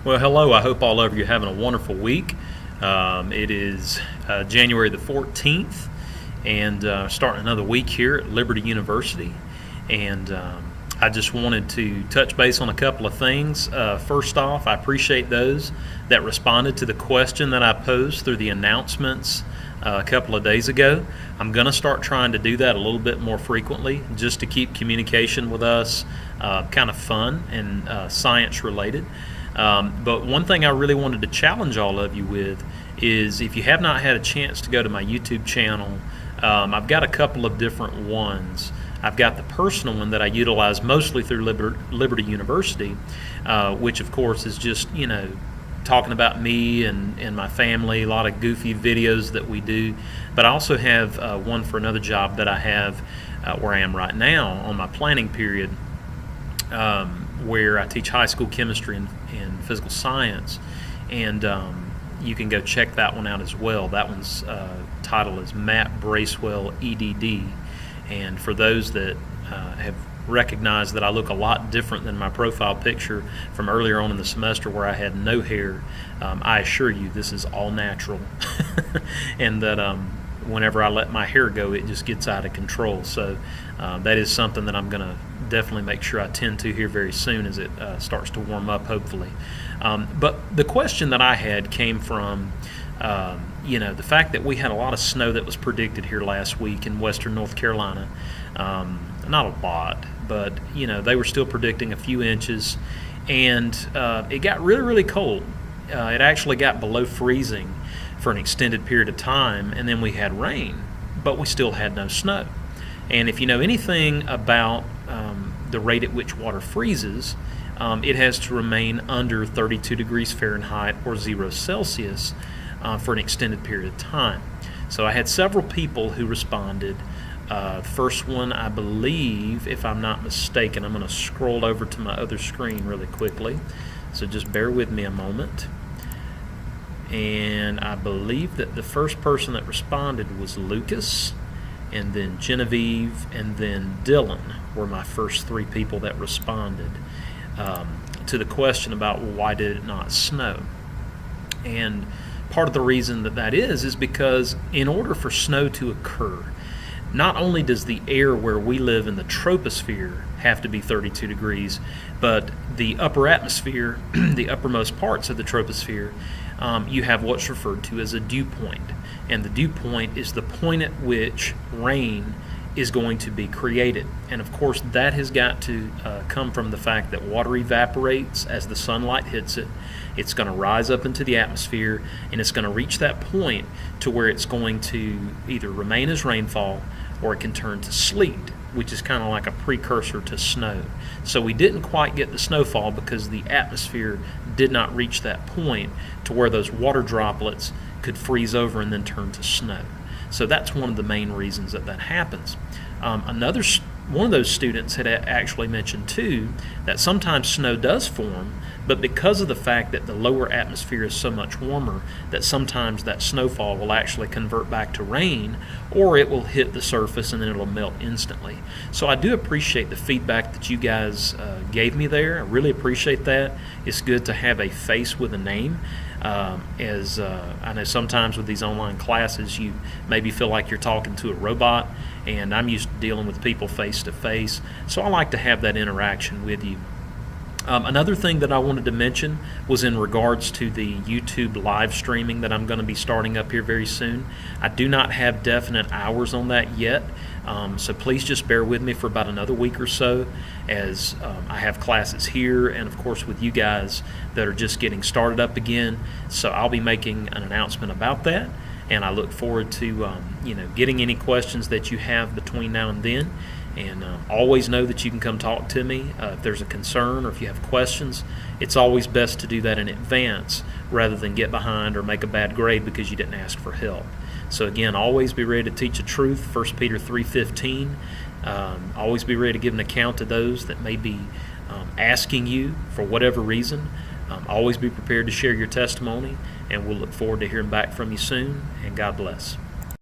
Well, hello. I hope all of you are having a wonderful week. It is January the 14th, and starting another week here at Liberty University. And I just wanted to touch base on a couple of things. First off, I appreciate those that responded to the question that I posed through the announcements a couple of days ago. I'm going to start trying to do that a little bit more frequently just to keep communication with us kind of fun and science related. But one thing I really wanted to challenge all of you with is if you have not had a chance to go to my YouTube channel, I've got a couple of different ones. I've got the personal one that I utilize mostly through Liberty University, which of course is just, talking about me and my family, a lot of goofy videos that we do. But I also have one for another job that I have where I am right now on my planning period, where I teach high school chemistry and physical science, and you can go check that one out as well. That one's title is Matt Bracewell EDD, and for those that have recognized that I look a lot different than my profile picture from earlier on in the semester where I had no hair, I assure you this is all natural, and that whenever I let my hair go, it just gets out of control. So that is something that I'm going to definitely make sure I tend to here very soon as it starts to warm up, hopefully. But the question that I had came from, the fact that we had a lot of snow that was predicted here last week in western North Carolina. Not a lot, but, they were still predicting a few inches. And it got really, really cold. It actually got below freezing for an extended period of time, and then we had rain, but we still had no snow. And if you know anything about the rate at which water freezes, it has to remain under 32 degrees Fahrenheit or 0 Celsius for an extended period of time. So I had several people who responded. The first one, I believe, if I'm not mistaken, I'm going to scroll over to my other screen really quickly, so just bear with me a moment. And I believe that the first person that responded was Lucas, and then Genevieve, and then Dylan were my first three people that responded to the question about why did it not snow. And part of the reason that is because in order for snow to occur, not only does the air where we live in the troposphere have to be 32 degrees, but the upper atmosphere, the uppermost parts of the troposphere, you have what's referred to as a dew point. And the dew point is the point at which rain is going to be created. And of course, that has got to come from the fact that water evaporates as the sunlight hits it. It's going to rise up into the atmosphere, and it's going to reach that point to where it's going to either remain as rainfall or it can turn to sleet, which is kind of like a precursor to snow. So we didn't quite get the snowfall because the atmosphere did not reach that point to where those water droplets could freeze over and then turn to snow. So that's one of the main reasons that happens. One of those students had actually mentioned too that sometimes snow does form, but because of the fact that the lower atmosphere is so much warmer, that sometimes that snowfall will actually convert back to rain, or it will hit the surface and then it'll melt instantly. So I do appreciate the feedback that you guys gave me there. I really appreciate that. It's good to have a face with a name. As I know sometimes with these online classes you maybe feel like you're talking to a robot, and I'm used to dealing with people face to face, so I like to have that interaction with you. Another thing that I wanted to mention was in regards to the YouTube live streaming that I'm going to be starting up here very soon. I do not have definite hours on that yet, so please just bear with me for about another week or so as I have classes here and of course with you guys that are just getting started up again. So I'll be making an announcement about that, and I look forward to getting any questions that you have between now and then. And always know that you can come talk to me if there's a concern or if you have questions. It's always best to do that in advance rather than get behind or make a bad grade because you didn't ask for help. So again, always be ready to teach the truth, 1 Peter 3:15. Always be ready to give an account to those that may be asking you for whatever reason. Always be prepared to share your testimony, and we'll look forward to hearing back from you soon, and God bless.